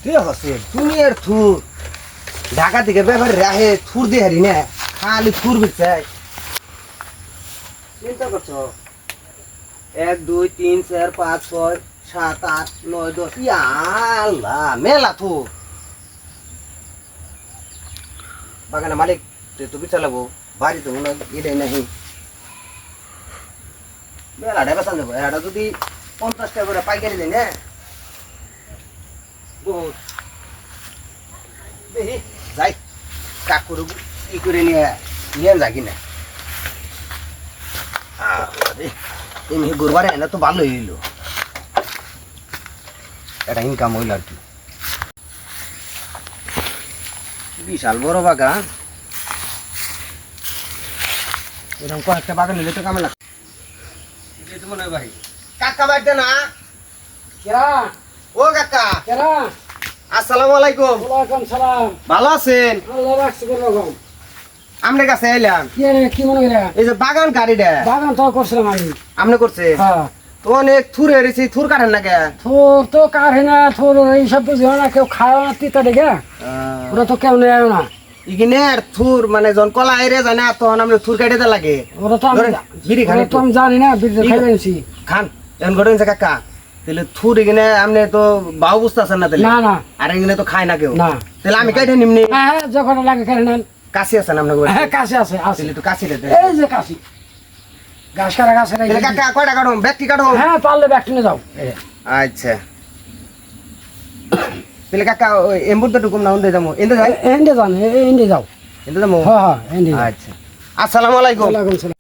কে হচ্ছে তুমি আর থুর ঢাকা থেকে ব্যাপারে রাহে থুর দিয়ে হারি না খালি থুর বিছাই চিন্তা করছো 1 2 3 4 5 6 7 8 9 10 ইয়া আল্লাহ মেলা থুর বাগানে মালিক তো বিছালাবো বাড়ি তো মনে এটাই নাহি মেলা ঢাকা সামনে এটা যদি 50 টাকা করে পাইকারি দেয় না বহুত দেখি যাই কাক করে ই করে নিয়ে যাকি না এমনি গোরবারে এনে তো ভালো হইল এটা ইনকাম হইল আর কি বিশাল বড় বাগান এরকম কয়েকটা বাগান নিলে তো কামে লাগবে মনে হয় ভাই কাকা বাড়িতে না কেরা ও কাকা কেরা আসসালামু আলাইকুম ওয়ালাইকুম সালাম ভালো আছেন আল্লাহ রাখছে কোন রকম আপনার কাছে এলাম কি মনে করে এই যে বাগান গাড়িটা বাগান তো করছিলাম আমি আপনি করছে হ্যাঁ তো অনেক থুর হেরেছি থুর কাটেন না কে তোর তো কারে না তোর এইসব বুঝিও না কেউ খায় না তিতা দেখে ওরা তো কেউ নেয় না ইগিনে আর থুর মানে যখন কলা হেরে যায় না তখন আমরা থুর কাটিতে লাগে ওরা তো আমি ধরেন, বিড়ি খান ওরা তো আমি জানি না বিড়ি খাই আনছি খান এখন ঘটনা কাকা তাহলে থুর এখানে আপনি তো বাউ বুঝতেছেন না তাহলে না না আর এখানে তো খায় না কেউ না তাহলে আমি কাটে নিমনি হ্যাঁ হ্যাঁ যখন লাগে খেলে নেন কাশি আছেন আপনার ঘরে? হ্যাঁ কাছে আছে আছে তাহলে তো কাশি রে এই যে কাশি গাছ কাটা গাছ কাটা তাহলে কাকা কয়টা কাটো ব্যক্তি কাটো হ্যাঁ পারলে ব্যাগ কিনে যাও আচ্ছা তাহলে কাকা ওই এম্বুরটা ঢুকুম না ওন্দে যাবো এন্দে যাই এন্ডে যান এন্ডে যাও এন্দে যাবো হ্যাঁ হ্যাঁ এন্ডে যাও আচ্ছা আসসালামু আলাইকুম ওয়ালাইকুম সালাম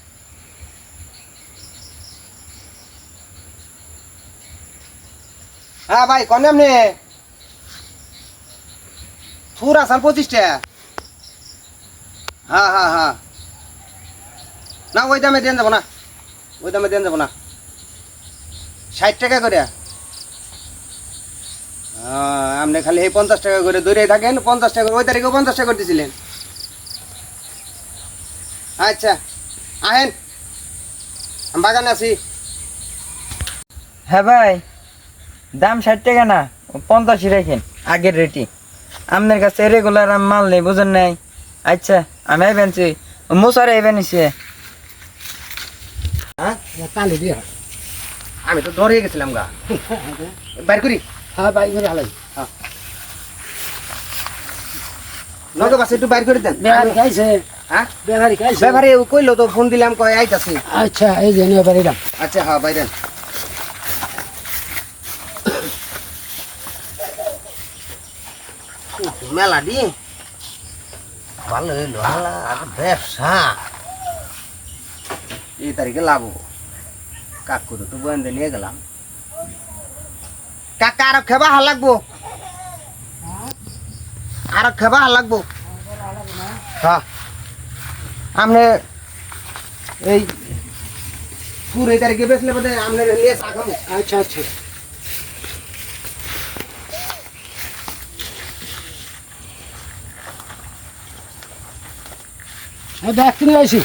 হ্যাঁ ভাই কনে আপনি থুর আসাল 25 টাকা হ্যাঁ হ্যাঁ হ্যাঁ না ওই দামে দেন যাবো না ওই দামে দেন যাবো না 60 টাকা করে আপনি খালি এই 50 টাকা করে দৌড়ে থাকেন 50 টাকা করে ওই তারিখে 50 টাকা করে দিয়েছিলেন আচ্ছা আহেন আমি বাগানে আছি হ্যাঁ ভাই দাম 60 টাকা না 50 রাখেন আগের রেটি আপনার কাছে রেগুলার মাল নেই বুঝেন নাই আচ্ছা আমি আইবেনছি মোসারে আইবেনিছে হ্যাঁ কান্দি দিয়ে আমি তো ধরে গেছিলাম গা বাইর করি হ্যাঁ বাই করে হালাই নগে বাসে একটু বাইর করে দেন বেহারি খাইছে হ্যাঁ বেহারি খাইছে ব্যাপারে কইলো তো ফোন দিলাম কয় আইতাছি আচ্ছা এই যে নিয়ে বাড়ি দাম আচ্ছা হ্যাঁ বাইরেন মেলা দি ভালো হইলো আর ব্যবসা এই তারিখে লাভ কাক করে তো বন্ধে নিয়ে গেলাম কাকা আরো খেবা হাল লাগবো আরো খেবা হাল লাগবো হ্যাঁ আপনি এই পুরো এই তারিখে বেসলে বোধ হয় আপনার নিয়ে চা খাবো আচ্ছা আচ্ছা এই ব্যাগ কিনে আইছি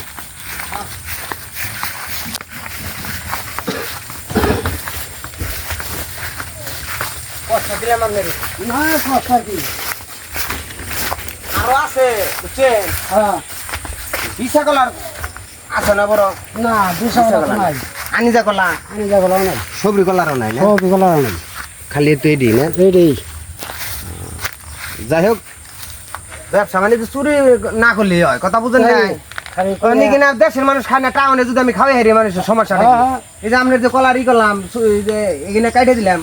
কষ্ট দিলাম আপনার না কথা কি আরো আছে বুঝছেন হ্যাঁ বিশা কলার আছে না বড় না দুশো টাকা নাই আনিজা কলা আমি যাবো নাই সবরি কলারও নাই না সব গলা নাই খালি একটু এডি না এই যাই হোক ব্যবসা মানে যে চুরি না করলেই হয় কথা বুঝেন নাই অনেক কিনা দেশের মানুষ খায় না টাউনে যদি আমি খাওয়াই হারি মানুষের সমস্যাটা কি? এই যে আপনার যে কলার ই করলাম এই যে এখানে কাটে দিলাম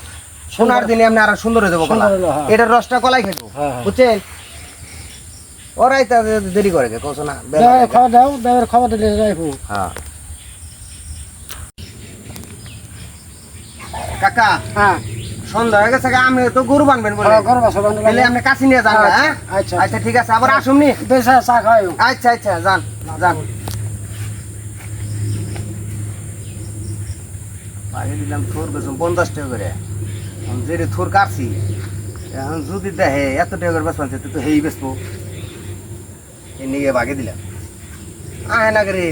সোনার দিনে আপনি আরো সুন্দর হয়ে যাবো কলা সুন্দর হলো, হ্যাঁ। এটার রসটা কলাই খাইবো হ্যাঁ, হ্যাঁ। বুঝছেন ওরাই তা দেরি করে কে কোসো না খাওয়া দাও দেবের খাওয়া দিলে যাইবো হ্যাঁ কাকা হ্যাঁ সন্ধ্যা হয়ে গেছে আমি তো গরু বানবেন বলে ঘর বাসা বান্ধব তাহলে আপনি কাছে নিয়ে যান আচ্ছা, হ্যাঁ আচ্ছা। আচ্ছা ঠিক আছে আবার আসুন নি বেশা চা খাওয়াই আচ্ছা আচ্ছা যান যান বাড়ি দিলাম থোর বেসম 50 টাকা করে আমি যে থোর কাটছি এখন যদি দেখে এত টাকা করে বেসবান তো হেই বেসবো এ নিয়ে বাগে দিলাম আয় না করে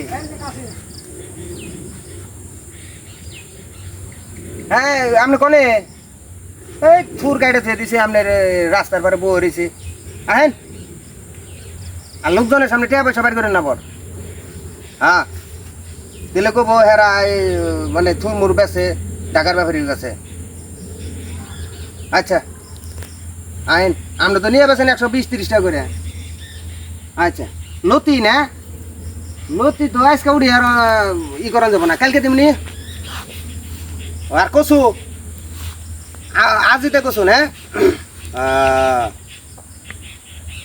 হ্যাঁ আপনি কোনে এই থুর কাইটে থুয়ে দিছে আপনার রাস্তার পারে বউ হয়েছে আহেন আর লোকজনের সামনে টিয়া পয়সা বাড়ি করেন না পর হ্যাঁ দিলে কব হেরা এই মানে থুর মুর বেছে ঢাকার ব্যাপারীর কাছে আচ্ছা আইন আমরা তো নিয়ে বেছেন 120-30 টাকা করে আচ্ছা লতি না লতি তো আজকে উঠি আর ই করা যাবো না কালকে তেমনি আর কসু আজিতে কসু না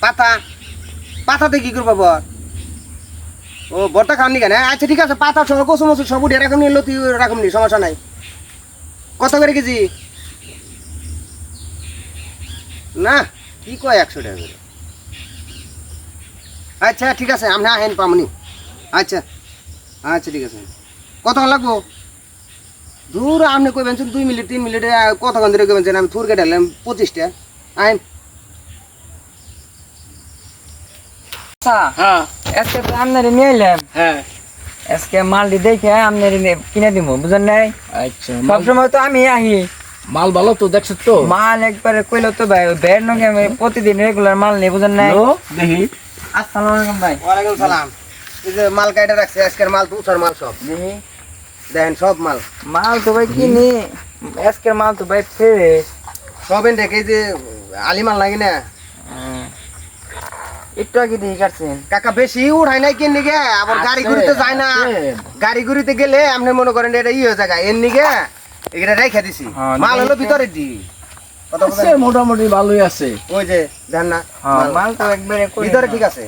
পাতা পাতাতে কি করবো বর ও বরটা খাওয়ানি কেন আচ্ছা ঠিক আছে পাতা সহ কসু মসু সব উঠে রাখুন লতি রাখুন সমস্যা নাই কত করে কেজি না কি কয় 100 টাকা করে আচ্ছা ঠিক আছে আমরা আহেন পামনি আচ্ছা আচ্ছা ঠিক আছে কতক্ষণ লাগবো দূর আপনি কইবেন 2 মিনিট 3 মিনিটে কতক্ষণ ধরে কইবেন যে আমি থুর কেটে দিলাম 25টা আইন আচ্ছা হ্যাঁ আজকে তো আপনারে নিয়ে এলাম হ্যাঁ আজকে মালটি দেখে আপনারে কিনে দিব বুঝেন নাই আচ্ছা সবসময় তো আমি আহি মাল ভালো তো দেখছো তো মাল একবারে কইলো তো ভাই বের নগে আমি প্রতিদিন রেগুলার মাল নেই বুঝেন নাই দেখি আসসালামু আলাইকুম ভাই ওয়ালাইকুম সালাম এই যে মাল কাইটা রাখছে আজকের মাল তো উসার মাল সব দেখি দেখেন সব মাল মাল তো ভাই কিনি আজকের মাল তো ভাই ফ্রেশ সব এন দেখে যে আলি মাল লাগে না একটু আগে দিয়ে কাটছেন কাকা বেশি উঠাই নাই কেন নিগে আবার গাড়ি ঘুরিতে যায় না গাড়ি ঘুরিতে গেলে আপনি মনে করেন এটা হয়ে জায়গা এর নিগে এটা রেখে দিছি হ্যাঁ, মাল হলো ভিতরে দি কথা আছে বলেন মোটামুটি ভালোই আছে ওই যে দেন না হ্যাঁ মাল তো একবারে করে ভিতরে দিলাম। ঠিক আছে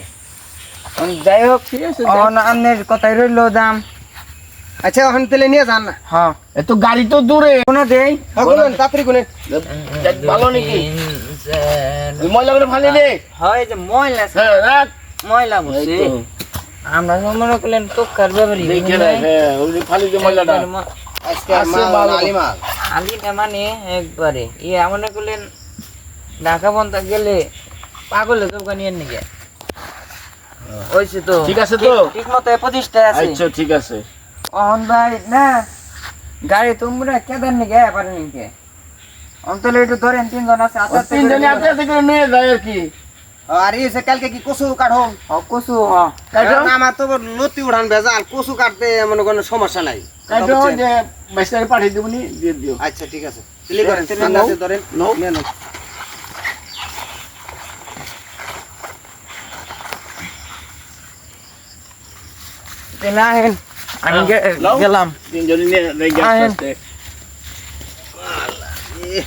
যাই হোক ঠিক আছে আপনার কথাই রইলো দাম আচ্ছা এখন তেলে নিয়ে যান না হ্যাঁ এত গাড়ি তো দূরে কোনো দেই গুনেন তাড়াতাড়ি গুনেন ভালো নাকি ময়লা করে ফালি দে হয় যে ময়লা হ্যাঁ রাখ ময়লা বসে আমরা মনে করলেন তোকার ব্যাপারই দেখে রে হ্যাঁ ওই ফালি দে ময়লাটা আজকে আছে মাল ভালো। আলি মাল আলি না মানে একবারে ইয়ে মনে করলেন ঢাকা বন্ধ গেলে পাগলের দোকান নিয়ে নিগে ওইছে তো ঠিক আছে তো? ঠিক মতো 25টা আছে আচ্ছা ঠিক আছে অন ভাই না গাড়ি তোমরা কেদার নিগে পারেন নিগে অন্তলে একটু ধরেন 3 জন আছে আচ্ছা তিনজনে আপনি থেকে নিয়ে যায় আর কি আর এই যে কালকে কি কচু কাটো কসু কারণ আমার তো লতি উড়ান ভেজাল কচু কাটতে মনে কোনো সমস্যা নাই কাটো যে বাইস্তারে পাঠিয়ে দেবনি দিয়ে দিও আচ্ছা ঠিক আছে দিলি করেন তেলে তেল নাও। আছে ধরেন নাও। নিয়ে নাও। না হেন আমি নাও। গেলাম তিনজনে নিয়ে রেগে আহেন। আসতে ইহ,